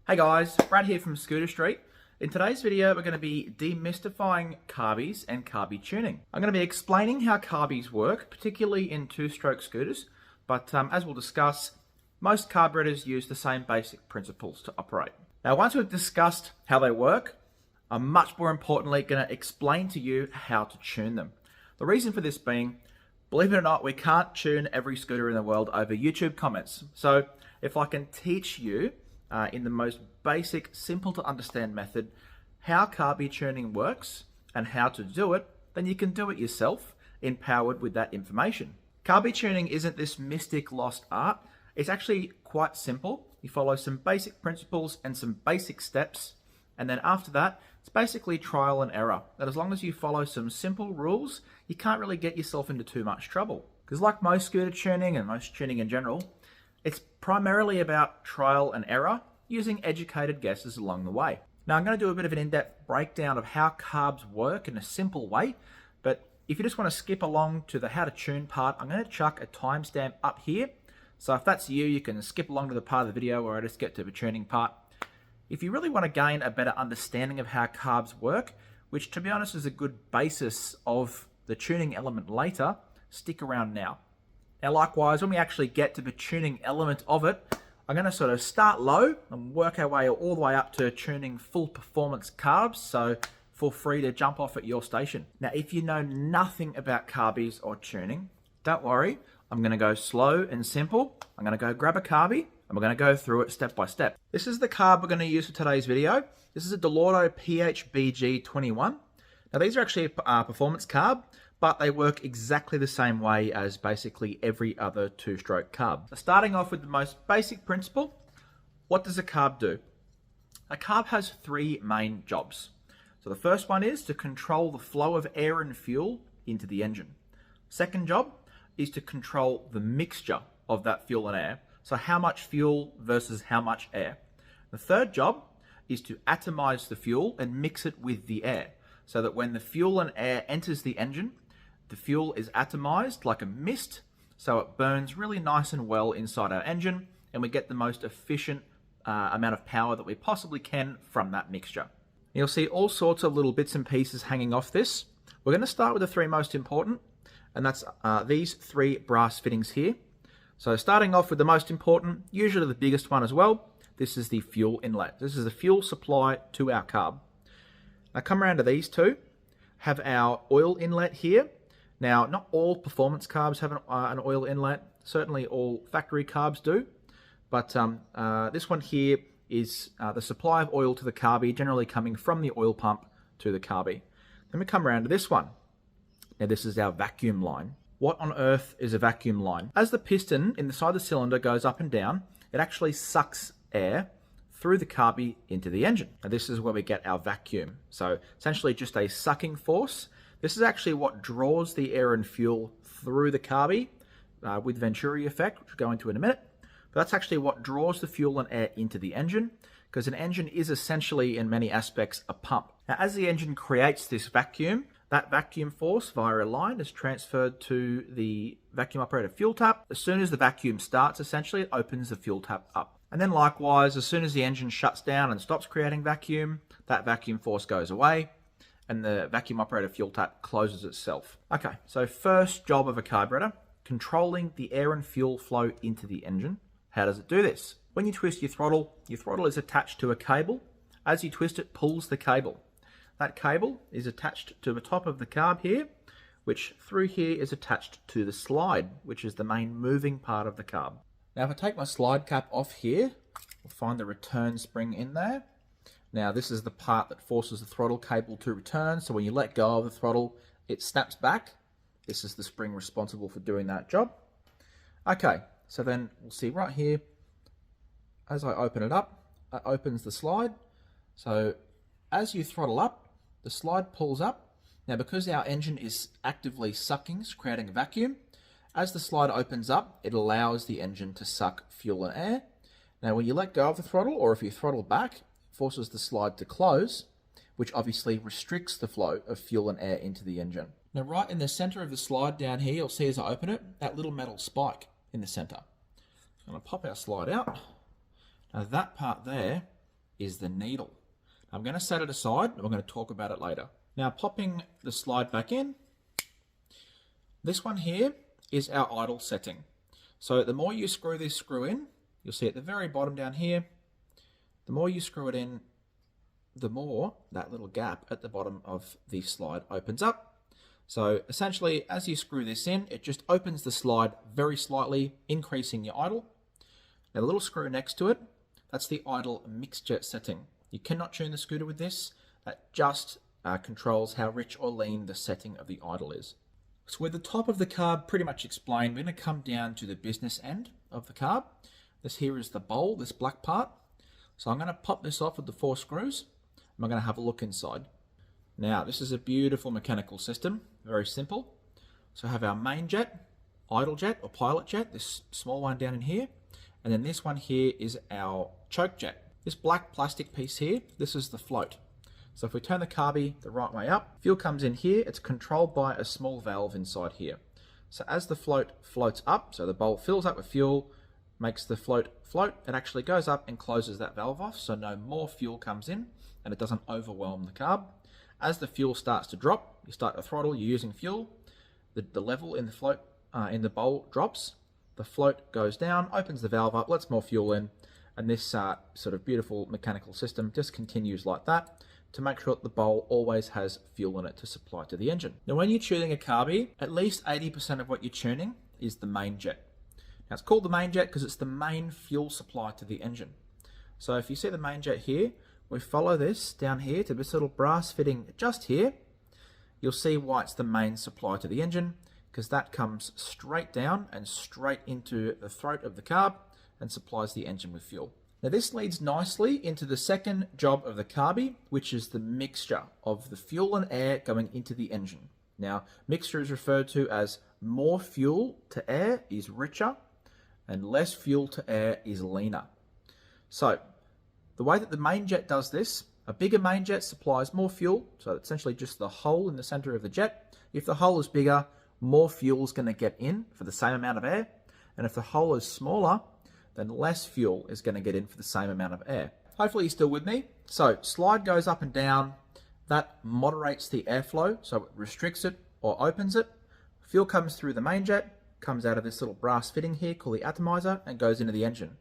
Hey guys, Brad here from Scooter Street. In today's video, we're going to be demystifying carbies and carbie tuning. I'm going to be explaining how carbies work, particularly in two-stroke scooters, but as we'll discuss, most carburetors use the same basic principles to operate. Now, once we've discussed how they work, I'm much more importantly going to explain to you how to tune them. The reason for this being, believe it or not, we can't tune every scooter in the world over YouTube comments. So if I can teach you in the most basic, simple to understand method how carbie tuning works and how to do it, then you can do it yourself, empowered with that information. Carbie tuning isn't this mystic lost art. It's actually quite simple. You follow some basic principles and some basic steps, and then after that, it's basically trial and error. That as long as you follow some simple rules, you can't really get yourself into too much trouble. Because like most scooter tuning and most tuning in general, it's primarily about trial and error, using educated guesses along the way. Now I'm going to do a bit of an in-depth breakdown of how carbs work in a simple way, but if you just want to skip along to the how to tune part, I'm going to chuck a timestamp up here. So if that's you, you can skip along to the part of the video where I just get to the tuning part. If you really want to gain a better understanding of how carbs work, which to be honest is a good basis of the tuning element later, stick around now. Now likewise, when we actually get to the tuning element of it, I'm going to sort of start low and work our way all the way up to tuning full performance carbs, so feel free to jump off at your station. Now if you know nothing about carbies or tuning, don't worry, I'm going to go slow and simple. I'm going to go grab a carbie and we're going to go through it step by step. This is the carb we're going to use for today's video. This is a Dellorto PHBG 21. Now these are actually a performance carb, but they work exactly the same way as basically every other two-stroke carb. So starting off with the most basic principle, what does a carb do? A carb has three main jobs. So the first one is to control the flow of air and fuel into the engine. Second job is to control the mixture of that fuel and air. So how much fuel versus how much air. The third job is to atomize the fuel and mix it with the air, so that when the fuel and air enters the engine, the fuel is atomized like a mist, so it burns really nice and well inside our engine, and we get the most efficient amount of power that we possibly can from that mixture. You'll see all sorts of little bits and pieces hanging off this. We're going to start with the three most important, and that's these three brass fittings here. So starting off with the most important, usually the biggest one as well, this is the fuel inlet. This is the fuel supply to our carb. Now come around to these two, have our oil inlet here. Now, not all performance carbs have an oil inlet. Certainly all factory carbs do. But this one here is the supply of oil to the carbie, generally coming from the oil pump to the carbie. Then we come around to this one. Now, this is our vacuum line. What on earth is a vacuum line? As the piston inside the cylinder goes up and down, it actually sucks air through the carbie into the engine. And this is where we get our vacuum. So essentially just a sucking force. This is actually what draws the air and fuel through the carbie with venturi effect, which we'll go into in a minute. But that's actually what draws the fuel and air into the engine, because an engine is essentially, in many aspects, a pump. Now, as the engine creates this vacuum, that vacuum force via a line is transferred to the vacuum operated fuel tap. As soon as the vacuum starts, essentially, it opens the fuel tap up. And then likewise, as soon as the engine shuts down and stops creating vacuum, that vacuum force goes away, and the vacuum operated fuel tap closes itself. Okay, so first job of a carburetor, controlling the air and fuel flow into the engine. How does it do this? When you twist your throttle is attached to a cable. As you twist it, pulls the cable. That cable is attached to the top of the carb here, which through here is attached to the slide, which is the main moving part of the carb. Now if I take my slide cap off here, we'll find the return spring in there. Now this is the part that forces the throttle cable to return, so when you let go of the throttle, it snaps back. This is the spring responsible for doing that job. Okay, so then we'll see right here, as I open it up, it opens the slide. So as you throttle up, the slide pulls up. Now because our engine is actively sucking, creating a vacuum, as the slide opens up, it allows the engine to suck fuel and air. Now when you let go of the throttle, or if you throttle back, forces the slide to close, which obviously restricts the flow of fuel and air into the engine. Now right in the center of the slide down here, you'll see as I open it, that little metal spike in the center. I'm going to pop our slide out. Now that part there is the needle. I'm going to set it aside and we're going to talk about it later. Now, popping the slide back in, this one here is our idle setting. So the more you screw this screw in, you'll see at the very bottom down here, the more you screw it in, the more that little gap at the bottom of the slide opens up. So essentially, as you screw this in, it just opens the slide very slightly, increasing your idle. Now the little screw next to it, that's the idle mixture setting. You cannot tune the scooter with this. That just controls how rich or lean the setting of the idle is. So with the top of the carb pretty much explained, we're going to come down to the business end of the carb. This here is the bowl, this black part. So I'm going to pop this off with the 4 screws. And we're going to have a look inside. Now, this is a beautiful mechanical system, very simple. So I have our main jet, idle jet or pilot jet, this small one down in here. And then this one here is our choke jet. This black plastic piece here, this is the float. So if we turn the carby the right way up, fuel comes in here, it's controlled by a small valve inside here. So as the float floats up, so the bowl fills up with fuel, makes the float float, it actually goes up and closes that valve off so no more fuel comes in and it doesn't overwhelm the carb. As the fuel starts to drop, you start to throttle, you're using fuel, the level in the float, in the bowl drops, the float goes down, opens the valve up, lets more fuel in, and this sort of beautiful mechanical system just continues like that to make sure that the bowl always has fuel in it to supply to the engine. Now when you're tuning a carby, at least 80% of what you're tuning is the main jet. Now it's called the main jet because it's the main fuel supply to the engine. So if you see the main jet here, we follow this down here to this little brass fitting just here. You'll see why it's the main supply to the engine, because that comes straight down and straight into the throat of the carb and supplies the engine with fuel. Now this leads nicely into the second job of the carby, which is the mixture of the fuel and air going into the engine. Now, mixture is referred to as more fuel to air is richer and less fuel to air is leaner. So the way that the main jet does this, a bigger main jet supplies more fuel, so essentially just the hole in the center of the jet. If the hole is bigger, more fuel is going to get in for the same amount of air, and if the hole is smaller, then less fuel is going to get in for the same amount of air. Hopefully you're still with me. So slide goes up and down, that moderates the airflow, so it restricts it or opens it. Fuel comes through the main jet, comes out of this little brass fitting here called the atomizer and goes into the engine.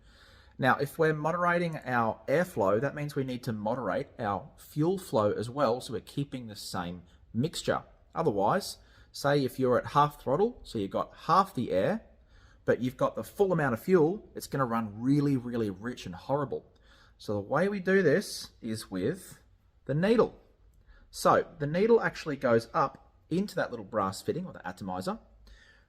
Now, if we're moderating our airflow, that means we need to moderate our fuel flow as well, so we're keeping the same mixture. Otherwise, say if you're at half throttle, so you've got half the air, but you've got the full amount of fuel, it's going to run really, really rich and horrible. So the way we do this is with the needle. So the needle actually goes up into that little brass fitting, or the atomizer.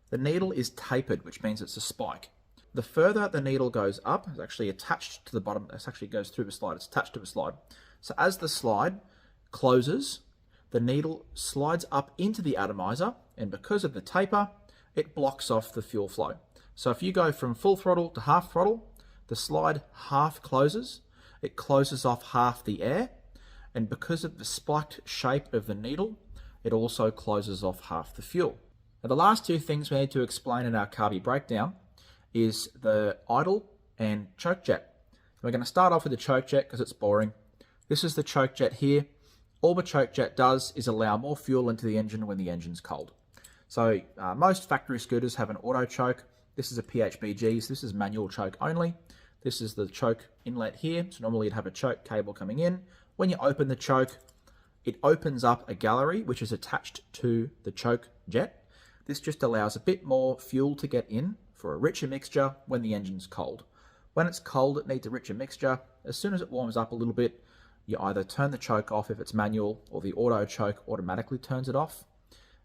The needle is tapered, which means it's a spike. The further the needle goes up, it's actually attached to the bottom, it actually goes through the slide, it's attached to the slide. So as the slide closes, the needle slides up into the atomizer, and because of the taper, it blocks off the fuel flow. So if you go from full throttle to half throttle, the slide half closes, it closes off half the air, and because of the spiked shape of the needle, it also closes off half the fuel. Now the last two things we need to explain in our carby breakdown is the idle and choke jet. We're going to start off with the choke jet because it's boring. This is the choke jet here. All the choke jet does is allow more fuel into the engine when the engine's cold. So most factory scooters have an auto choke. This is a PHBG, so this is manual choke only. This is the choke inlet here. So normally you'd have a choke cable coming in. When you open the choke, it opens up a gallery which is attached to the choke jet. This just allows a bit more fuel to get in for a richer mixture when the engine's cold. When it's cold, it needs a richer mixture. As soon as it warms up a little bit, you either turn the choke off if it's manual, or the auto choke automatically turns it off.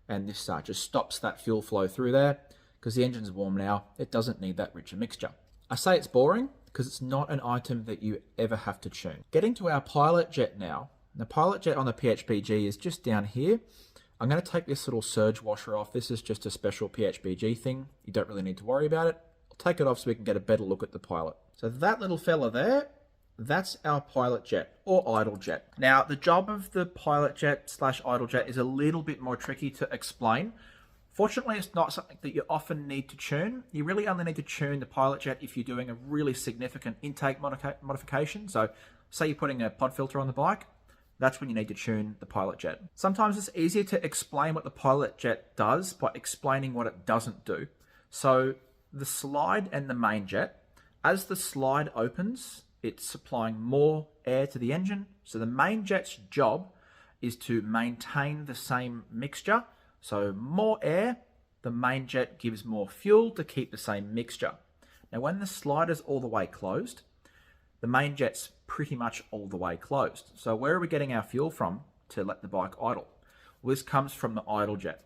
And this just stops that fuel flow through there because the engine's warm now. It doesn't need that richer mixture. I say it's boring because it's not an item that you ever have to tune. Getting to our pilot jet now. The pilot jet on the PHBG is just down here. I'm going to take this little surge washer off. This is just a special PHBG thing. You don't really need to worry about it. I'll take it off so we can get a better look at the pilot. So that little fella there, that's our pilot jet or idle jet. Now, the job of the pilot jet / idle jet is a little bit more tricky to explain. Fortunately, it's not something that you often need to tune. You really only need to tune the pilot jet if you're doing a really significant intake modification. So Say you're putting a pod filter on the bike, that's when you need to tune the pilot jet. Sometimes it's easier to explain what the pilot jet does by explaining what it doesn't do. So the slide and the main jet, as the slide opens, it's supplying more air to the engine. So the main jet's job is to maintain the same mixture. So more air, the main jet gives more fuel to keep the same mixture. Now when the slide is all the way closed, the main jet's pretty much all the way closed. So where are we getting our fuel from to let the bike idle? Well, this comes from the idle jet.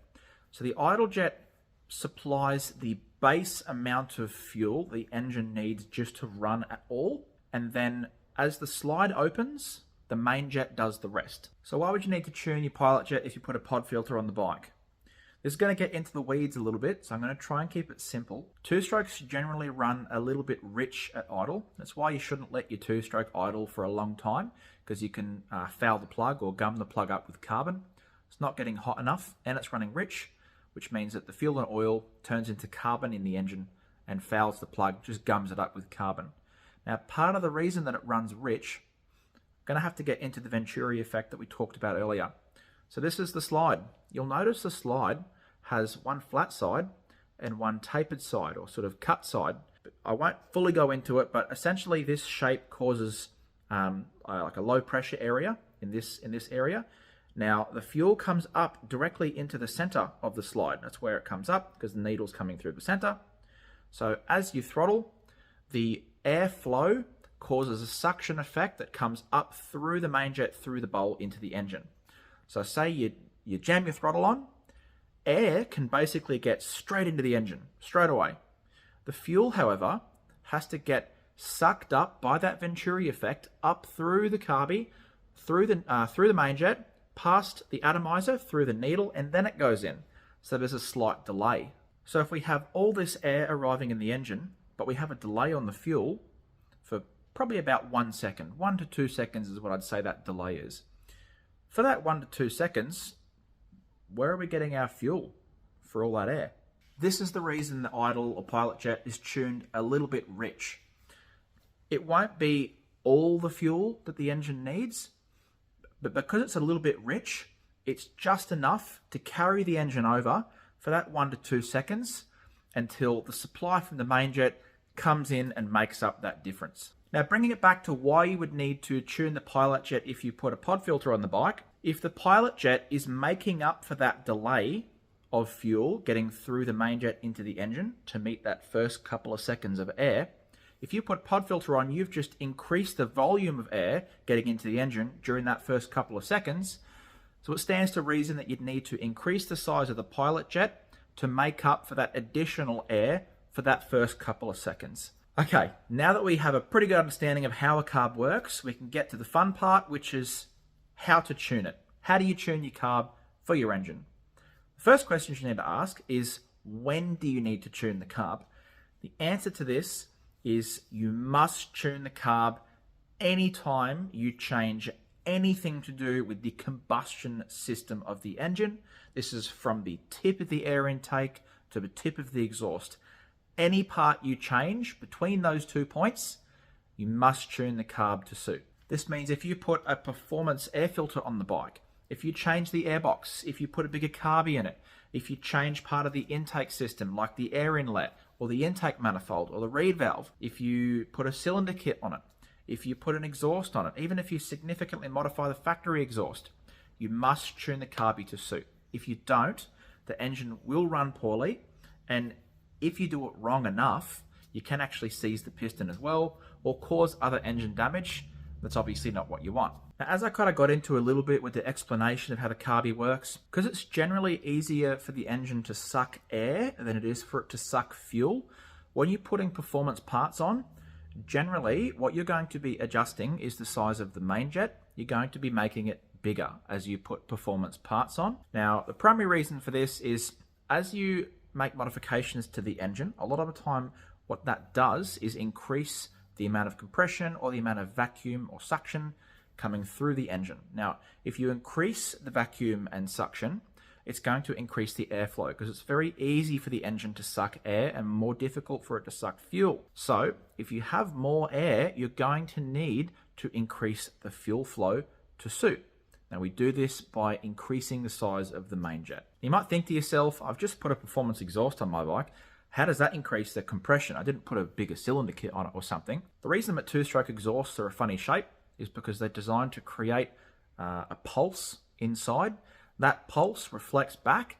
So the idle jet supplies the base amount of fuel the engine needs just to run at all. And then as the slide opens, the main jet does the rest. So why would you need to tune your pilot jet if you put a pod filter on the bike? This is going to get into the weeds a little bit, so I'm going to try and keep it simple. Two-strokes generally run a little bit rich at idle. That's why you shouldn't let your two-stroke idle for a long time, because you can foul the plug or gum the plug up with carbon. It's not getting hot enough and it's running rich, which means that the fuel and oil turns into carbon in the engine and fouls the plug, just gums it up with carbon. Now, part of the reason that it runs rich, I'm going to have to get into the venturi effect that we talked about earlier. So this is the slide. You'll notice the slide has one flat side and one tapered side, or sort of cut side. I won't fully go into it, but essentially this shape causes like a low pressure area in this area. Now the fuel comes up directly into the center of the slide. That's where it comes up because the needle's coming through the center. So as you throttle, the airflow causes a suction effect that comes up through the main jet, through the bowl into the engine. So say you jam your throttle on, air can basically get straight into the engine, straight away. The fuel, however, has to get sucked up by that venturi effect up through the carby, through the main jet, past the atomizer, through the needle, and then it goes in. So there's a slight delay. So if we have all this air arriving in the engine, but we have a delay on the fuel for probably about 1 second, 1 to 2 seconds is what I'd say that delay is. For that 1 to 2 seconds, where are we getting our fuel for all that air? This is the reason the idle or pilot jet is tuned a little bit rich. It won't be all the fuel that the engine needs, but because it's a little bit rich, it's just enough to carry the engine over for that 1 to 2 seconds until the supply from the main jet comes in and makes up that difference. Now, bringing it back to why you would need to tune the pilot jet if you put a pod filter on the bike, if the pilot jet is making up for that delay of fuel getting through the main jet into the engine to meet that first couple of seconds of air, if you put pod filter on, you've just increased the volume of air getting into the engine during that first couple of seconds. So it stands to reason that you'd need to increase the size of the pilot jet to make up for that additional air for that first couple of seconds. Okay, now that we have a pretty good understanding of how a carb works, we can get to the fun part, which is how to tune it. How do you tune your carb for your engine? The first question you need to ask is, when do you need to tune the carb? The answer to this is you must tune the carb anytime you change anything to do with the combustion system of the engine. This is from the tip of the air intake to the tip of the exhaust. Any part you change between those 2 points, you must tune the carb to suit. This means if you put a performance air filter on the bike, if you change the airbox, if you put a bigger carby in it, if you change part of the intake system like the air inlet or the intake manifold or the reed valve, if you put a cylinder kit on it, if you put an exhaust on it, even if you significantly modify the factory exhaust, you must tune the carby to suit. If you don't, the engine will run poorly, and if you do it wrong enough, you can actually seize the piston as well or cause other engine damage. That's obviously not what you want. Now, as I kind of got into a little bit with the explanation of how the carby works, because it's generally easier for the engine to suck air than it is for it to suck fuel, when you're putting performance parts on, generally what you're going to be adjusting is the size of the main jet. You're going to be making it bigger as you put performance parts on. Now, the primary reason for this is as you make modifications to the engine, a lot of the time what that does is increase the amount of compression or the amount of vacuum or suction coming through the engine. Now, if you increase the vacuum and suction, it's going to increase the airflow because it's very easy for the engine to suck air and more difficult for it to suck fuel. So if you have more air, you're going to need to increase the fuel flow to suit. Now we do this by increasing the size of the main jet. You might think to yourself, I've just put a performance exhaust on my bike. How does that increase the compression? I didn't put a bigger cylinder kit on it or something. The reason that two-stroke exhausts are a funny shape is because they're designed to create a pulse inside. That pulse reflects back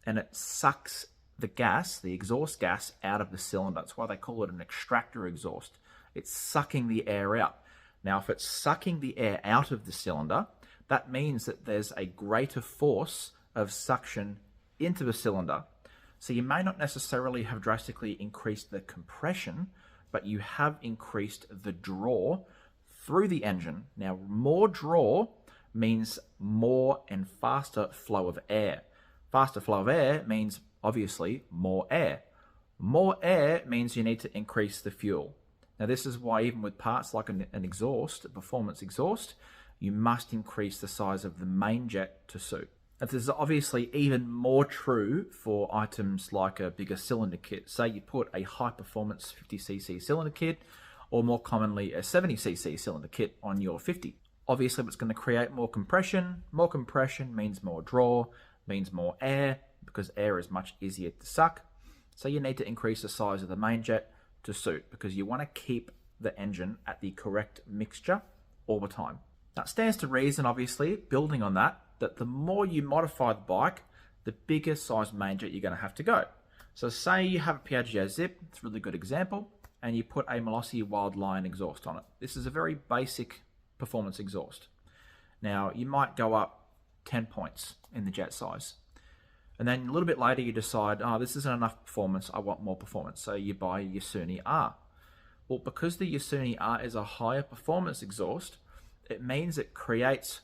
and it sucks the gas, the exhaust gas, out of the cylinder. That's why they call it an extractor exhaust. It's sucking the air out. Now, if it's sucking the air out of the cylinder, that means that there's a greater force of suction into the cylinder. So you may not necessarily have drastically increased the compression, but you have increased the draw through the engine. Now, more draw means more and faster flow of air. Faster flow of air means, obviously, more air. More air means you need to increase the fuel. Now, this is why even with parts like an exhaust, a performance exhaust, you must increase the size of the main jet to suit. And this is obviously even more true for items like a bigger cylinder kit. Say you put a high-performance 50cc cylinder kit, or more commonly a 70cc cylinder kit on your 50. Obviously, it's going to create more compression. More compression means more draw, means more air, because air is much easier to suck. So you need to increase the size of the main jet to suit, because you want to keep the engine at the correct mixture all the time. That stands to reason, obviously, building on that the more you modify the bike, the bigger size main jet you're going to have to go. So say you have a Piaggio Zip, it's a really good example, and you put a Malossi Wild Lion exhaust on it. This is a very basic performance exhaust. Now, you might go up 10 points in the jet size. And then a little bit later you decide, oh, this isn't enough performance, I want more performance. So you buy a 𝐂𝐡𝐴 R. Well, because the 𝐂𝐡𝐴 R is a higher performance exhaust, it means it creates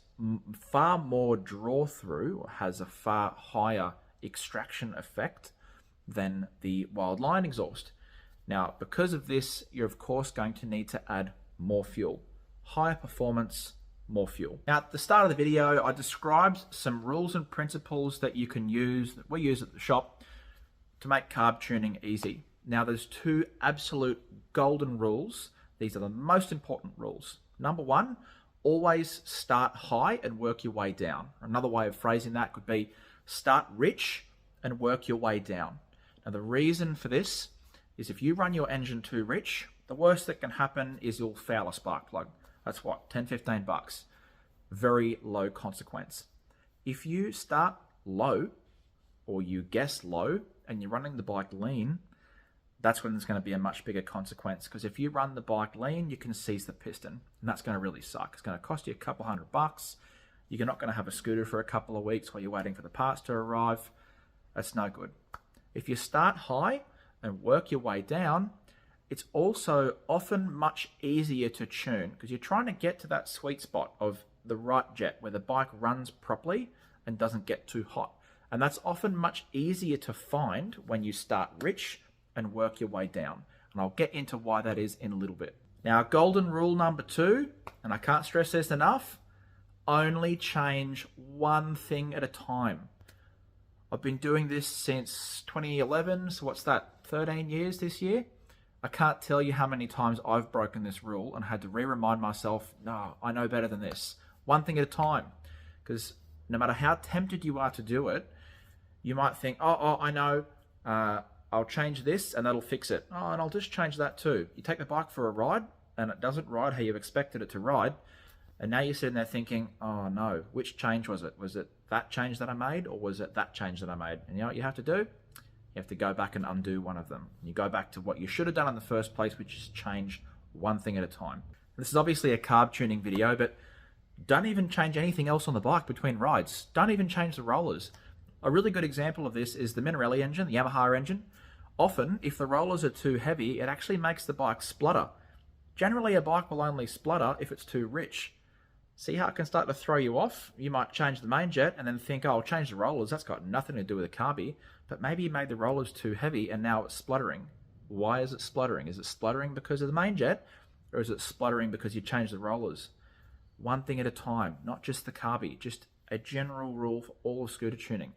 far more draw through, or has a far higher extraction effect than the Wild Lion exhaust. Now, because of this, you're of course going to need to add more fuel. Higher performance, more fuel. Now, at the start of the video, I described some rules and principles that you can use, that we use at the shop, to make carb tuning easy. Now, there's two absolute golden rules. These are the most important rules. Number one, always start high and work your way down. Another way of phrasing that could be start rich and work your way down. Now, the reason for this is if you run your engine too rich, the worst that can happen is you'll foul a spark plug. That's what, 10, 15 bucks. Very low consequence. If you start low, or you guess low, and you're running the bike lean, that's when there's going to be a much bigger consequence. Because if you run the bike lean, you can seize the piston, and that's going to really suck. It's going to cost you a couple $100. You're not going to have a scooter for a couple of weeks while you're waiting for the parts to arrive. That's no good. If you start high and work your way down, it's also often much easier to tune, because you're trying to get to that sweet spot of the right jet where the bike runs properly and doesn't get too hot. And that's often much easier to find when you start rich and work your way down. And I'll get into why that is in a little bit. Now, golden rule number two, and I can't stress this enough, only change one thing at a time. I've been doing this since 2011, so what's that, 13 years this year? I can't tell you how many times I've broken this rule and had to re-remind myself, no, I know better than this. One thing at a time. Because no matter how tempted you are to do it, you might think, oh, I know, I'll change this and that'll fix it. Oh, and I'll just change that too. You take the bike for a ride and it doesn't ride how you expected it to ride. And now you're sitting there thinking, oh no, which change was it? Was it that change that I made, or was it that change that I made? And you know what you have to do? You have to go back and undo one of them. You go back to what you should have done in the first place, which is change one thing at a time. This is obviously a carb tuning video, but don't even change anything else on the bike between rides. Don't even change the rollers. A really good example of this is the Minarelli engine, the Yamaha engine. Often, if the rollers are too heavy, it actually makes the bike splutter. Generally, a bike will only splutter if it's too rich. See how it can start to throw you off? You might change the main jet and then think, oh, I'll change the rollers. That's got nothing to do with the carby. But maybe you made the rollers too heavy and now it's spluttering. Why is it spluttering? Is it spluttering because of the main jet, or is it spluttering because you changed the rollers? One thing at a time, not just the carby. Just a general rule for all of scooter tuning.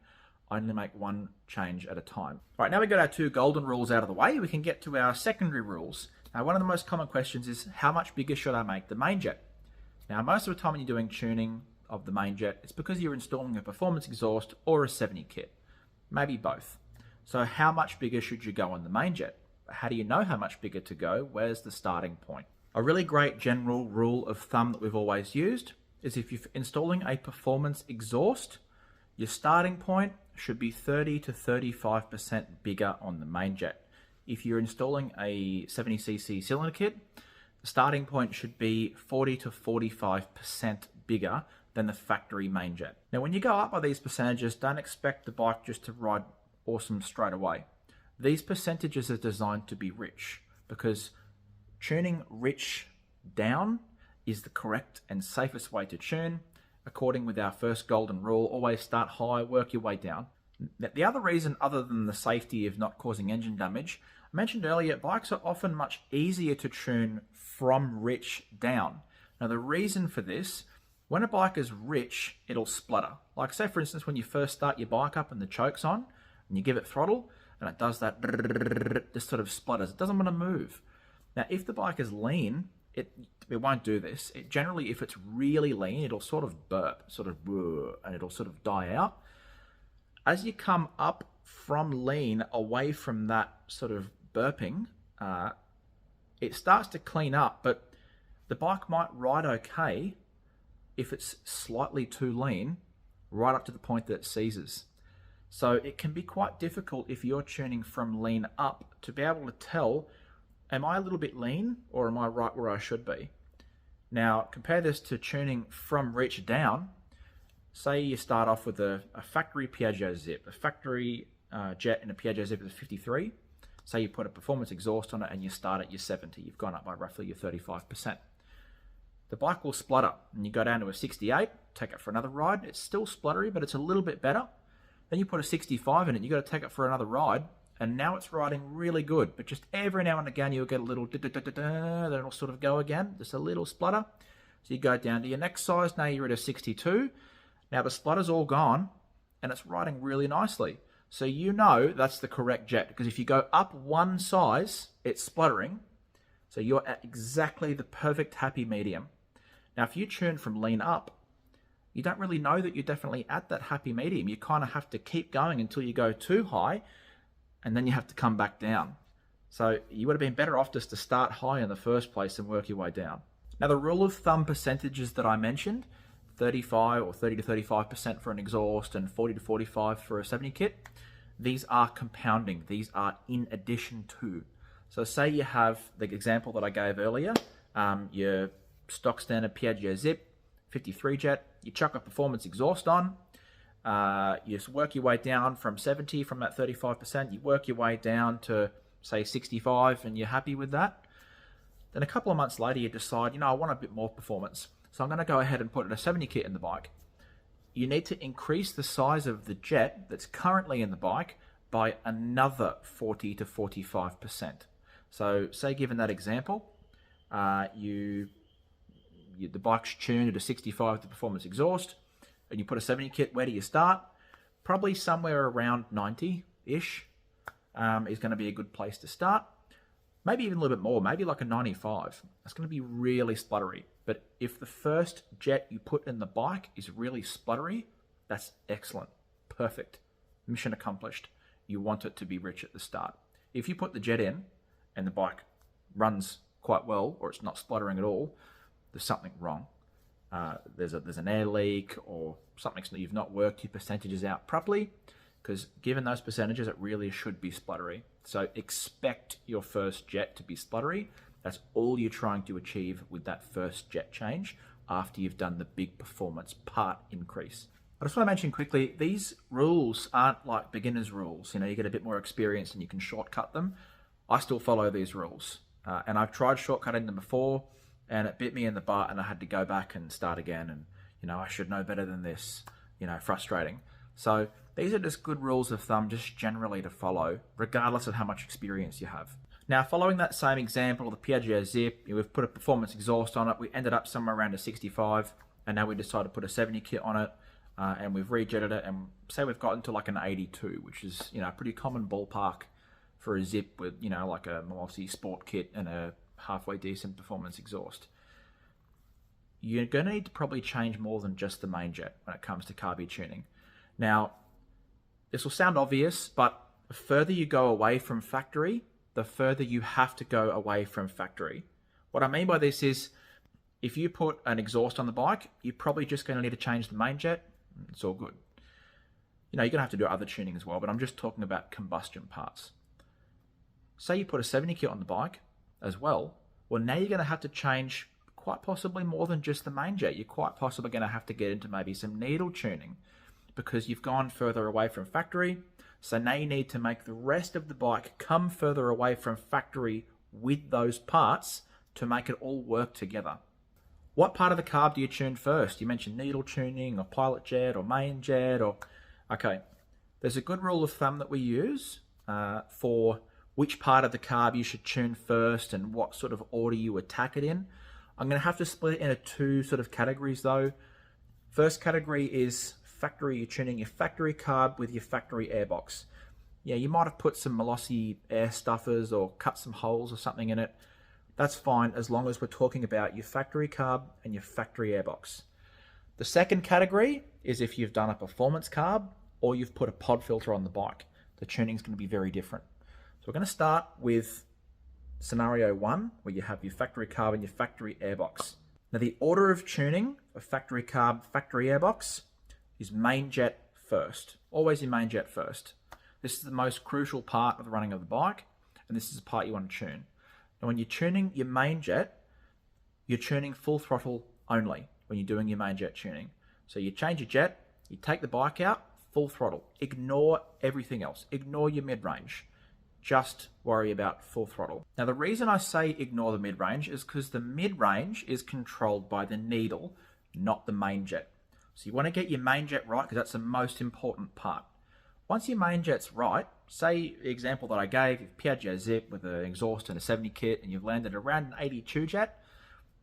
Only make one change at a time. All right, now we've got our two golden rules out of the way. We can get to our secondary rules. Now, one of the most common questions is, how much bigger should I make the main jet? Now, most of the time when you're doing tuning of the main jet, it's because you're installing a performance exhaust or a 70 kit, maybe both. So how much bigger should you go on the main jet? How do you know how much bigger to go? Where's the starting point? A really great general rule of thumb that we've always used is if you're installing a performance exhaust, your starting point should be 30 to 35% bigger on the main jet. If you're installing a 70cc cylinder kit, the starting point should be 40 to 45% bigger than the factory main jet. Now, when you go up by these percentages, don't expect the bike just to ride awesome straight away. These percentages are designed to be rich, because tuning rich down is the correct and safest way to tune. According with our first golden rule, always start high, work your way down. The other reason, other than the safety of not causing engine damage, I mentioned earlier, bikes are often much easier to tune from rich down. Now, the reason for this, when a bike is rich, it'll splutter. Like, say for instance, when you first start your bike up and the choke's on, and you give it throttle, and it does that, this sort of splutters. It doesn't want to move. Now, if the bike is lean, it won't do this. It generally, if it's really lean, it'll sort of burp, and it'll sort of die out. As you come up from lean away from that sort of burping, it starts to clean up, but the bike might ride okay if it's slightly too lean, right up to the point that it seizes. So it can be quite difficult if you're tuning from lean up to be able to tell, am I a little bit lean or am I right where I should be? Now, compare this to tuning from rich down. Say you start off with a factory Piaggio Zip, a factory jet and a Piaggio Zip is 53. Say you put a performance exhaust on it and you start at your 70. You've gone up by roughly your 35%. The bike will splutter, and you go down to a 68, take it for another ride. It's still spluttery, but it's a little bit better. Then you put a 65 in it, you got to take it for another ride, and now it's riding really good. But just every now and again, you'll get a little then it'll sort of go again, just a little splutter. So you go down to your next size, now you're at a 62. Now the splutter's all gone, and it's riding really nicely. So you know that's the correct jet, because if you go up one size, it's spluttering. So you're at exactly the perfect happy medium. Now, if you tune from lean up, you don't really know that you're definitely at that happy medium. You kind of have to keep going until you go too high, and then you have to come back down. So you would have been better off just to start high in the first place and work your way down. Now, the rule of thumb percentages that I mentioned, 35 or 30 to 35% for an exhaust and 40 to 45 for a 70 kit, these are compounding. These are in addition to. So say you have the example that I gave earlier, your stock standard Piaggio Zip, 53 jet, you chuck a performance exhaust on, you work your way down from 70, from that 35%, you work your way down to, say, 65, and you're happy with that. Then a couple of months later, you decide, I want a bit more performance. So I'm going to go ahead and put a 70 kit in the bike. You need to increase the size of the jet that's currently in the bike by another 40 to 45%. So say, given that example, the bike's tuned at a 65 with the performance exhaust, and you put a 70 kit. Where do you start? Probably somewhere around 90-ish is going to be a good place to start. Maybe even a little bit more, maybe like a 95. That's going to be really spluttery. But if the first jet you put in the bike is really spluttery, that's excellent. Perfect. Mission accomplished. You want it to be rich at the start. If you put the jet in and the bike runs quite well, or it's not spluttering at all, there's something wrong. There's an air leak, or something that you've not worked your percentages out properly, because given those percentages, it really should be spluttery. So expect your first jet to be spluttery. That's all you're trying to achieve with that first jet change after you've done the big performance part increase. I just want to mention quickly, these rules aren't like beginner's rules. You get a bit more experience and you can shortcut them. I still follow these rules. And I've tried shortcutting them before, and it bit me in the butt, and I had to go back and start again. And, I should know better than this, frustrating. So these are just good rules of thumb, just generally to follow, regardless of how much experience you have. Now, following that same example, the Piaggio Zip, we've put a performance exhaust on it. We ended up somewhere around a 65, and now we decided to put a 70 kit on it, and we've rejetted it, and say we've gotten to like an 82, which is, a pretty common ballpark for a Zip with, like a multi-sport kit and a halfway decent performance exhaust. you're going to need to probably change more than just the main jet when it comes to carby tuning. Now, this will sound obvious, but the further you go away from factory, the further you have to go away from factory. What I mean by this is, if you put an exhaust on the bike, you're probably just going to need to change the main jet. It's all good. You're going to have to do other tuning as well, but I'm just talking about combustion parts. Say you put a 70 kit on the bike as well. Well, now you're going to have to change quite possibly more than just the main jet. You're quite possibly going to have to get into maybe some needle tuning because you've gone further away from factory. So now you need to make the rest of the bike come further away from factory with those parts to make it all work together. What part of the carb do you tune first? You mentioned needle tuning or pilot jet or main jet or... Okay, there's a good rule of thumb that we use for which part of the carb you should tune first and what sort of order you attack it in. I'm going to have to split it into two sort of categories though. First category is factory. You're tuning your factory carb with your factory airbox. Yeah, you might have put some Molossi air stuffers or cut some holes or something in it. That's fine as long as we're talking about your factory carb and your factory airbox. The second category is if you've done a performance carb or you've put a pod filter on the bike. The tuning is going to be very different. So we're going to start with scenario 1, where you have your factory carb and your factory airbox. Now the order of tuning of factory carb, factory airbox is main jet first. Always your main jet first. This is the most crucial part of the running of the bike, and this is the part you want to tune. Now when you're tuning your main jet, you're tuning full throttle only when you're doing your main jet tuning. So you change your jet, you take the bike out, full throttle. Ignore everything else. Ignore your mid-range. Just worry about full throttle. Now the reason I say ignore the mid-range is because the mid-range is controlled by the needle, not the main jet. So you want to get your main jet right because that's the most important part. Once your main jet's right, say the example that I gave, you've 𝐂𝐴𝐧𝐝 with an exhaust and a 70 kit and you've landed around an 82 jet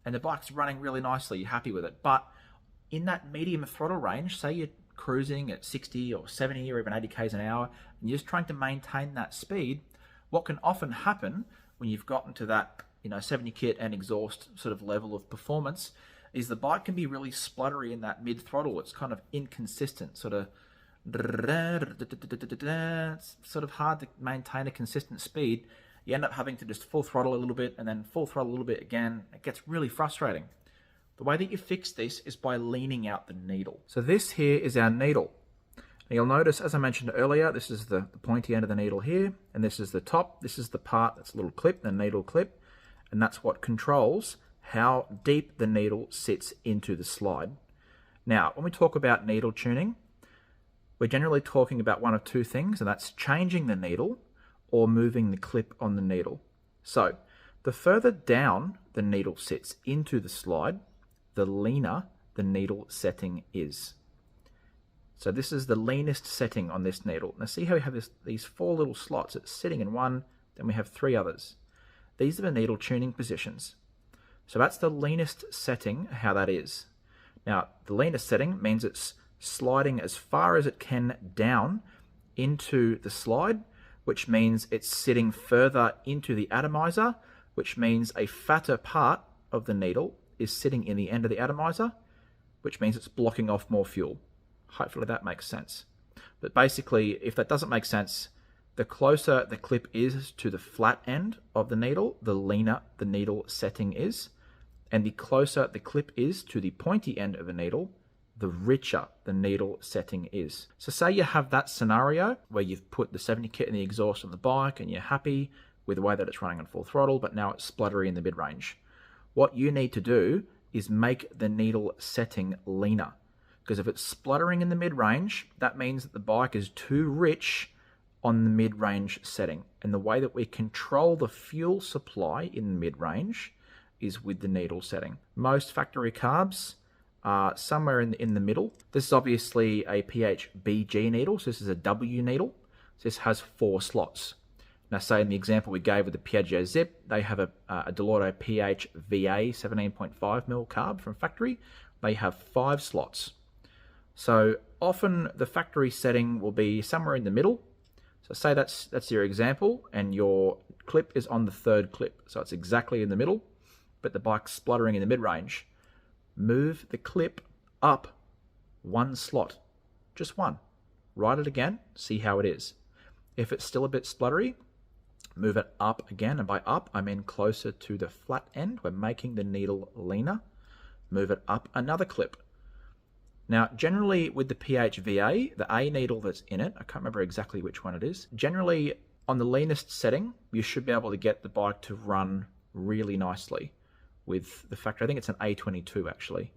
and the bike's running really nicely, you're happy with it. But in that medium throttle range, say you're cruising at 60 or 70 or even 80 k's an hour and you're just trying to maintain that speed, what can often happen when you've gotten to that 70 kit and exhaust sort of level of performance is the bike can be really spluttery in that mid throttle. It's kind of inconsistent, it's sort of hard to maintain a consistent speed. You end up having to just full throttle a little bit and then full throttle a little bit again. It gets really frustrating. The way that you fix this is by leaning out the needle. So this here is our needle. Now you'll notice, as I mentioned earlier, this is the pointy end of the needle here, and this is the top. This is the part that's a little clip, the needle clip, and that's what controls how deep the needle sits into the slide. Now, when we talk about needle tuning, we're generally talking about one of two things, and that's changing the needle or moving the clip on the needle. So, the further down the needle sits into the slide, the leaner the needle setting is. So this is the leanest setting on this needle. Now see how we have these 4 little slots. It's sitting in one, then we have 3 others. These are the needle tuning positions. So that's the leanest setting, how that is. Now the leanest setting means it's sliding as far as it can down into the slide, which means it's sitting further into the atomizer, which means a fatter part of the needle is sitting in the end of the atomizer, which means it's blocking off more fuel. Hopefully that makes sense. But basically, if that doesn't make sense, the closer the clip is to the flat end of the needle, the leaner the needle setting is. And the closer the clip is to the pointy end of the needle, the richer the needle setting is. So say you have that scenario where you've put the 70 kit in the exhaust on the bike and you're happy with the way that it's running on full throttle, but now it's spluttery in the mid-range. What you need to do is make the needle setting leaner. Because if it's spluttering in the mid-range, that means that the bike is too rich on the mid-range setting. And the way that we control the fuel supply in the mid-range is with the needle setting. Most factory carbs are somewhere in the middle. This is obviously a PHBG needle, so this is a W needle. This has 4 slots. Now say in the example we gave with the 𝐂𝐴𝐧𝐝, they have a Dellorto PHBG 17.5mm carb from factory. They have 5 slots. So often the factory setting will be somewhere in the middle. So say that's your example and your clip is on the 3rd clip. So it's exactly in the middle, but the bike's spluttering in the mid-range. move the clip up one slot, just one. Ride it again, see how it is. If it's still a bit spluttery, move it up again, and by up I mean closer to the flat end. We're making the needle leaner. Move it up another clip. Now, generally with the PHVA, the A needle that's in it, I can't remember exactly which one it is, generally on the leanest setting, you should be able to get the bike to run really nicely with the factory. I think it's an A22 actually.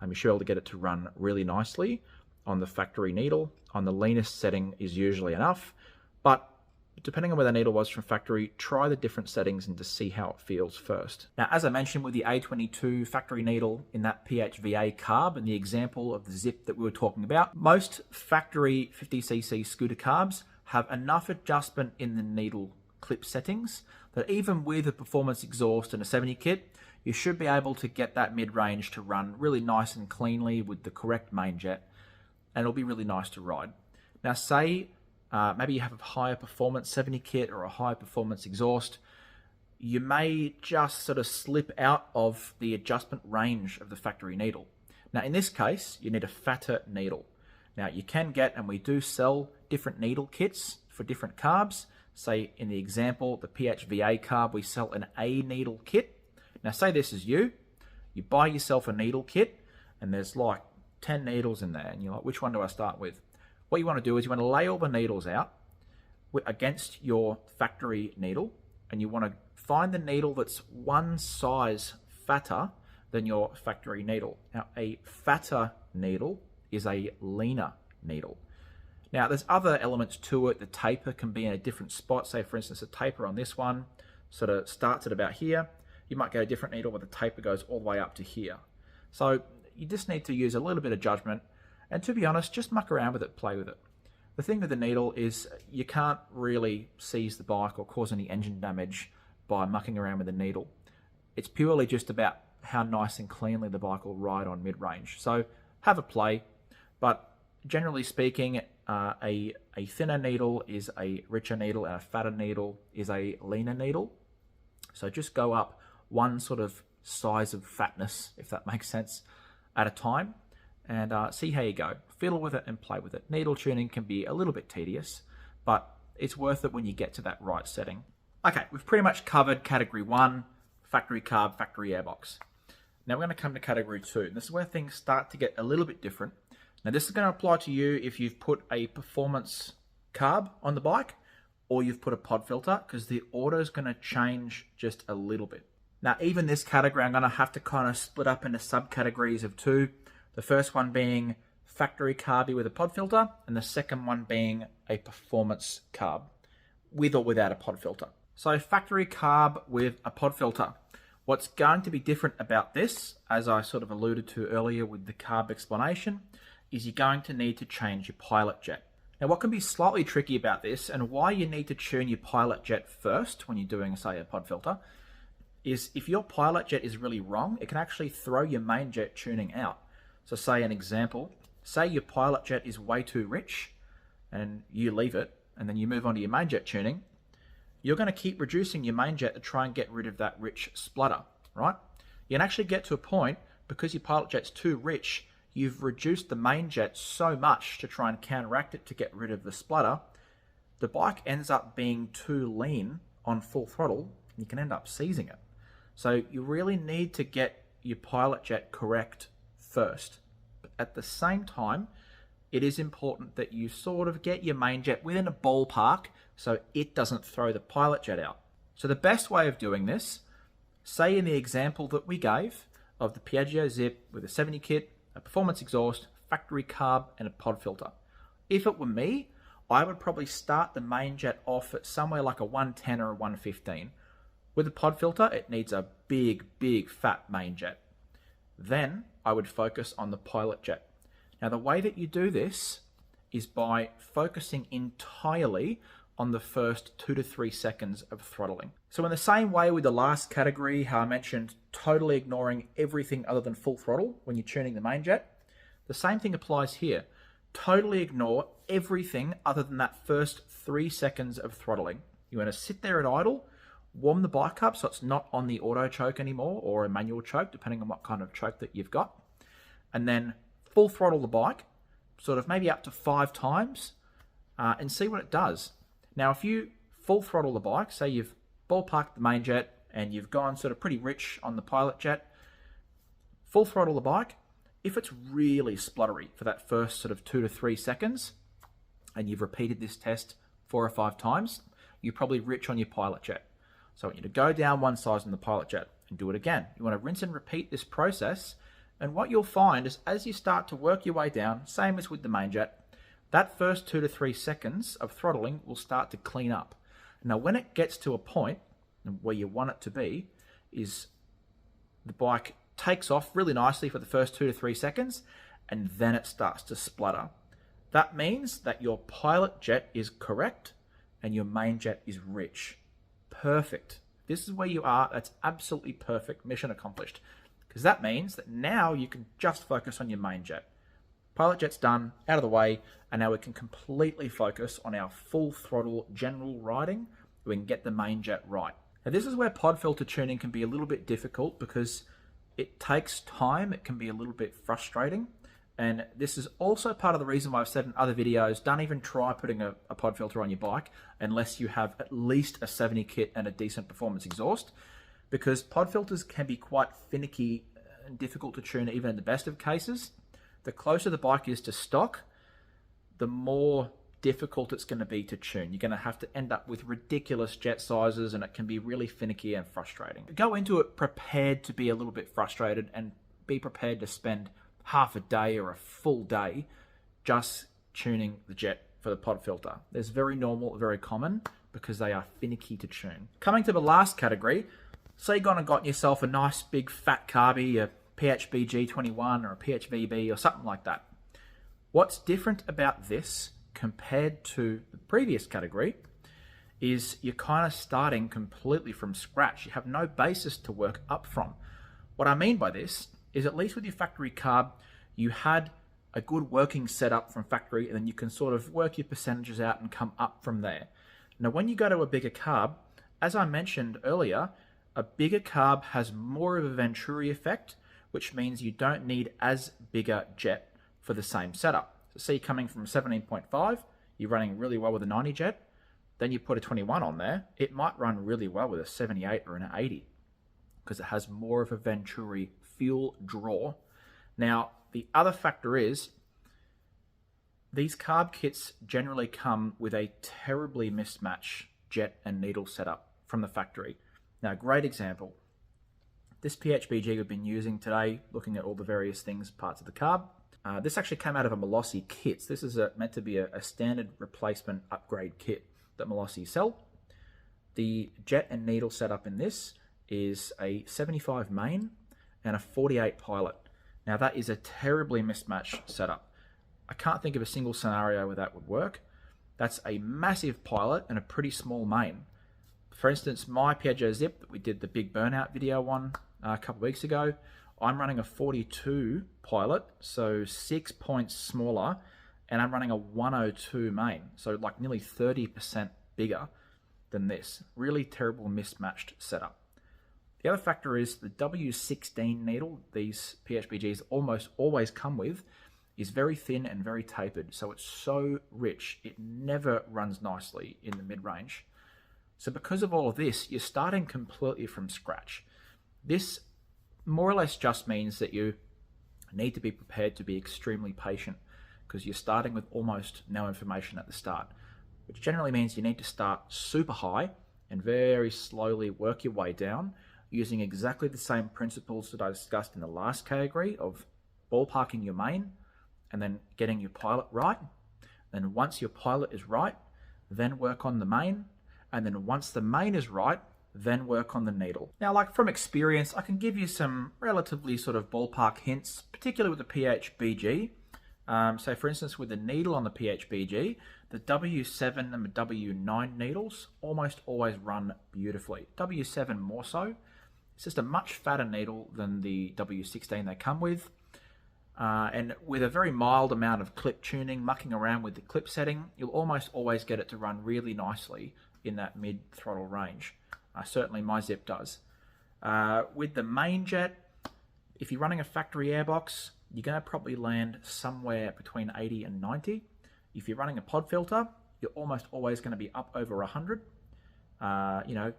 You should be able to get it to run really nicely on the factory needle. On the leanest setting is usually enough, but depending on where the needle was from factory, try the different settings and to see how it feels first. Now, as I mentioned with the A22 factory needle in that PHVA carb and the example of the zip that we were talking about, most factory 50cc scooter carbs have enough adjustment in the needle clip settings that even with a performance exhaust and a 70 kit, you should be able to get that mid-range to run really nice and cleanly with the correct main jet, and it'll be really nice to ride. Now, say maybe you have a higher performance 70 kit or a high performance exhaust, you may just sort of slip out of the adjustment range of the factory needle. Now, in this case, you need a fatter needle. Now, you can get, and we do sell different needle kits for different carbs. Say in the example, the PHVA carb, we sell an A needle kit. Now, say this is you buy yourself a needle kit and there's like 10 needles in there and you're like, which one do I start with? What you want to do is you want to lay all the needles out against your factory needle, and you want to find the needle that's one size fatter than your factory needle. Now, a fatter needle is a leaner needle. Now, there's other elements to it. The taper can be in a different spot. Say, for instance, a taper on this one sort of starts at about here. You might get a different needle where the taper goes all the way up to here. So you just need to use a little bit of judgment. And to be honest, just muck around with it, play with it. The thing with the needle is you can't really seize the bike or cause any engine damage by mucking around with the needle. It's purely just about how nice and cleanly the bike will ride on mid-range. So have a play, but generally speaking, a thinner needle is a richer needle and a fatter needle is a leaner needle. So just go up one sort of size of fatness, if that makes sense, at a time. And see how you go. Fiddle with it and play with it. Needle tuning can be a little bit tedious, but it's worth it when you get to that right setting. Okay, we've pretty much covered category 1, factory carb, factory airbox. Now we're going to come to category 2, and this is where things start to get a little bit different. Now this is going to apply to you if you've put a performance carb on the bike or you've put a pod filter, because the order is going to change just a little bit. Now even this category, I'm going to have to kind of split up into subcategories of 2. The first one being factory carby with a pod filter, and the second one being a performance carb, with or without a pod filter. So factory carb with a pod filter. What's going to be different about this, as I sort of alluded to earlier with the carb explanation, is you're going to need to change your pilot jet. Now what can be slightly tricky about this, and why you need to tune your pilot jet first when you're doing, say, a pod filter, is if your pilot jet is really wrong, it can actually throw your main jet tuning out. So say an example, say your pilot jet is way too rich and you leave it and then you move on to your main jet tuning, you're going to keep reducing your main jet to try and get rid of that rich splutter, right? You can actually get to a point, because your pilot jet's too rich, you've reduced the main jet so much to try and counteract it to get rid of the splutter, the bike ends up being too lean on full throttle and you can end up seizing it. So you really need to get your pilot jet correct first. But at the same time, it is important that you sort of get your main jet within a ballpark so it doesn't throw the pilot jet out. So the best way of doing this, say in the example that we gave of the Piaggio Zip with a 70 kit, a performance exhaust, factory carb, and a pod filter. If it were me, I would probably start the main jet off at somewhere like a 110 or a 115. With a pod filter, it needs a big, big fat main jet. Then I would focus on the pilot jet. Now the way that you do this is by focusing entirely on the first 2 to 3 seconds of throttling. So in the same way with the last category, how I mentioned totally ignoring everything other than full throttle when you're tuning the main jet, the same thing applies here. Totally ignore everything other than that first 3 seconds of throttling. You want to sit there at idle, warm the bike up so it's not on the auto choke anymore or a manual choke, depending on what kind of choke that you've got. and then full throttle the bike, sort of maybe up to 5 times, and see what it does. Now, if you full throttle the bike, say you've ballparked the main jet and you've gone sort of pretty rich on the pilot jet, full throttle the bike, if it's really spluttery for that first sort of 2 to 3 seconds, and you've repeated this test 4 or 5 times, you're probably rich on your pilot jet. So I want you to go down one size on the pilot jet and do it again. You want to rinse and repeat this process, and what you'll find is as you start to work your way down, same as with the main jet, that first 2 to 3 seconds of throttling will start to clean up. Now, when it gets to a point where you want it to be, is the bike takes off really nicely for the first 2 to 3 seconds, and then it starts to splutter. That means that your pilot jet is correct and your main jet is rich. Perfect. This is where you are. That's absolutely perfect. Mission accomplished. Because that means that now you can just focus on your main jet. Pilot jet's done, out of the way, and now we can completely focus on our full throttle general riding. We can get the main jet right. Now, this is where pod filter tuning can be a little bit difficult because it takes time. It can be a little bit frustrating. And this is also part of the reason why I've said in other videos, don't even try putting a pod filter on your bike unless you have at least a 70 kit and a decent performance exhaust, because pod filters can be quite finicky and difficult to tune even in the best of cases. The closer the bike is to stock, the more difficult it's going to be to tune. You're going to have to end up with ridiculous jet sizes, and it can be really finicky and frustrating. Go into it prepared to be a little bit frustrated, and be prepared to spend half a day or a full day just tuning the jet for the pod filter. It's very normal, very common, because they are finicky to tune. Coming to the last category, say you've gone and got yourself a nice big fat carby, a PHBG 21 or a PHVB or something like that. What's different about this compared to the previous category is you're kind of starting completely from scratch. You have no basis to work up from. What I mean by this is, at least with your factory carb, you had a good working setup from factory, and then you can sort of work your percentages out and come up from there. Now, when you go to a bigger carb, as I mentioned earlier, a bigger carb has more of a venturi effect, which means you don't need as big a jet for the same setup. So see, coming from 17.5, you're running really well with a 90 jet, then you put a 21 on there, it might run really well with a 78 or an 80, because it has more of a venturi fuel draw. Now, the other factor is these carb kits generally come with a terribly mismatched jet and needle setup from the factory. Now, great example. This PHBG we've been using today, looking at all the various things, parts of the carb. This actually came out of a Malossi kit. This is meant to be a standard replacement upgrade kit that Malossi sell. The jet and needle setup in this is a 75 main and a 48 pilot. Now, that is a terribly mismatched setup. I can't think of a single scenario where that would work. That's a massive pilot and a pretty small main. For instance, my 𝐂𝐻BG that we did the big burnout video on a couple of weeks ago, I'm running a 42 pilot, so 6 points smaller, and I'm running a 102 main, so like nearly 30% bigger than this. Really terrible mismatched setup. The other factor is the W16 needle these PHBGs almost always come with is very thin and very tapered, so it's so rich, it never runs nicely in the mid-range. So because of all of this, you're starting completely from scratch. This more or less just means that you need to be prepared to be extremely patient, because you're starting with almost no information at the start, which generally means you need to start super high and very slowly work your way down, using exactly the same principles that I discussed in the last category of ballparking your main and then getting your pilot right. Then once your pilot is right, then work on the main. And then once the main is right, then work on the needle. Now, like from experience, I can give you some relatively sort of ballpark hints, particularly with the PHBG. So for instance, with the needle on the PHBG, the W7 and the W9 needles almost always run beautifully. W7 more so. It's just a much fatter needle than the W16 they come with. And with a very mild amount of clip tuning, mucking around with the clip setting, you'll almost always get it to run really nicely in that mid-throttle range. Certainly my Zip does. With the main jet, if you're running a factory airbox, you're going to probably land somewhere between 80 and 90. If you're running a pod filter, you're almost always going to be up over 100. You know,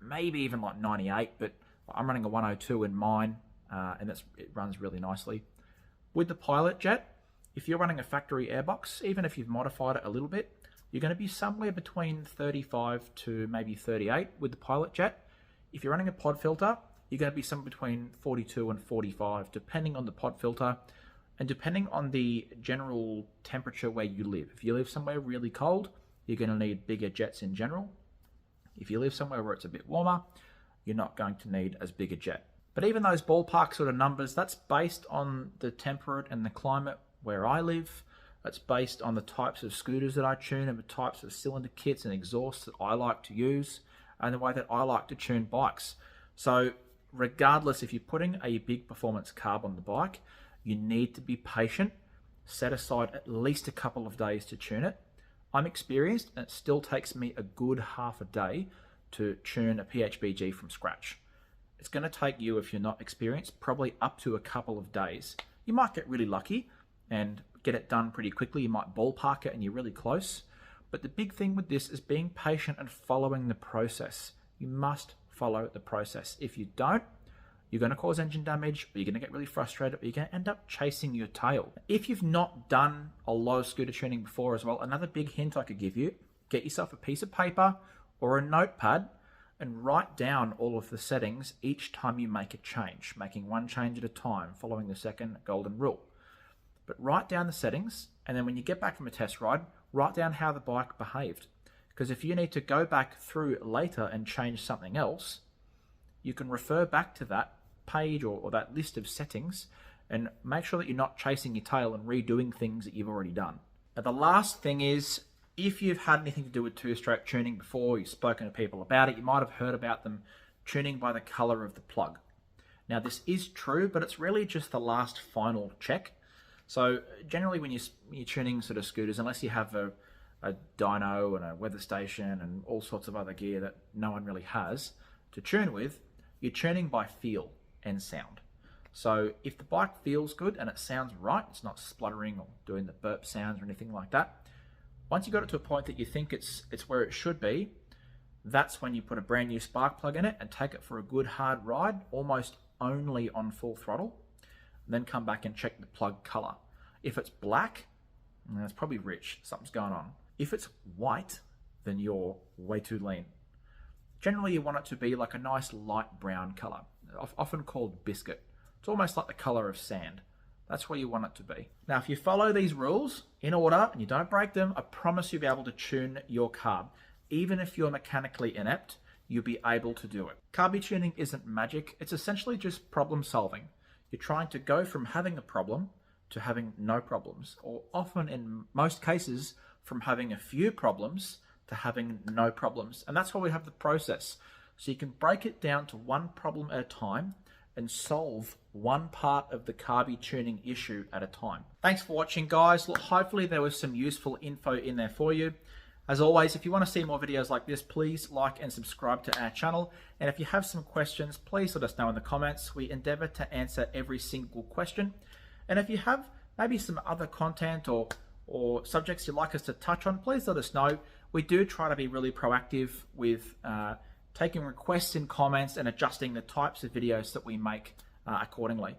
maybe even like 98, but I'm running a 102 in mine, and it runs really nicely. With the pilot jet, if you're running a factory airbox, even if you've modified it a little bit, you're going to be somewhere between 35 to maybe 38 with the pilot jet. If you're running a pod filter, you're going to be somewhere between 42 and 45, depending on the pod filter and depending on the general temperature where you live. If you live somewhere really cold, you're going to need bigger jets in general. If you live somewhere where it's a bit warmer, you're not going to need as big a jet. But even those ballpark sort of numbers, that's based on the temperate and the climate where I live. That's based on the types of scooters that I tune and the types of cylinder kits and exhausts that I like to use and the way that I like to tune bikes. So regardless, if you're putting a big performance carb on the bike, you need to be patient, set aside at least a couple of days to tune it. I'm experienced and it still takes me a good half a day to tune a PHBG from scratch. It's going to take you, if you're not experienced, probably up to a couple of days. You might get really lucky and get it done pretty quickly. You might ballpark it and you're really close. But the big thing with this is being patient and following the process. You must follow the process. If you don't, you're going to cause engine damage, or you're going to get really frustrated, or you're going to end up chasing your tail. If you've not done a lot of scooter tuning before as well, another big hint I could give you, get yourself a piece of paper or a notepad and write down all of the settings each time you make a change, making one change at a time, following the second golden rule. But write down the settings, and then when you get back from a test ride, write down how the bike behaved. Because if you need to go back through later and change something else, you can refer back to that page or that list of settings and make sure that you're not chasing your tail and redoing things that you've already done. Now, the last thing is, if you've had anything to do with two-stroke tuning before, you've spoken to people about it, you might have heard about them tuning by the color of the plug. Now, this is true, but it's really just the last final check. So generally when you're tuning sort of scooters, unless you have a dyno and a weather station and all sorts of other gear that no one really has to tune with, you're tuning by feel and sound. So if the bike feels good and it sounds right, it's not spluttering or doing the burp sounds or anything like that, once you got it to a point that you think it's where it should be, that's when you put a brand new spark plug in it and take it for a good hard ride, almost only on full throttle. Then come back and check the plug color. If it's black, it's probably rich, something's going on. If it's white, then you're way too lean. Generally, you want it to be like a nice light brown color, often called biscuit. It's almost like the color of sand. That's where you want it to be. Now, if you follow these rules in order and you don't break them, I promise you'll be able to tune your carb. Even if you're mechanically inept, you'll be able to do it. Carb tuning isn't magic. It's essentially just problem solving. You're trying to go from having a problem to having no problems, or often in most cases from having a few problems to having no problems. And that's why we have the process. So you can break it down to one problem at a time and solve one part of the carby tuning issue at a time. Thanks for watching, guys. Look, hopefully there was some useful info in there for you. As always, if you want to see more videos like this, please like and subscribe to our channel. And if you have some questions, please let us know in the comments. We endeavor to answer every single question. And if you have maybe some other content or subjects you'd like us to touch on, please let us know. We do try to be really proactive with taking requests in comments and adjusting the types of videos that we make accordingly.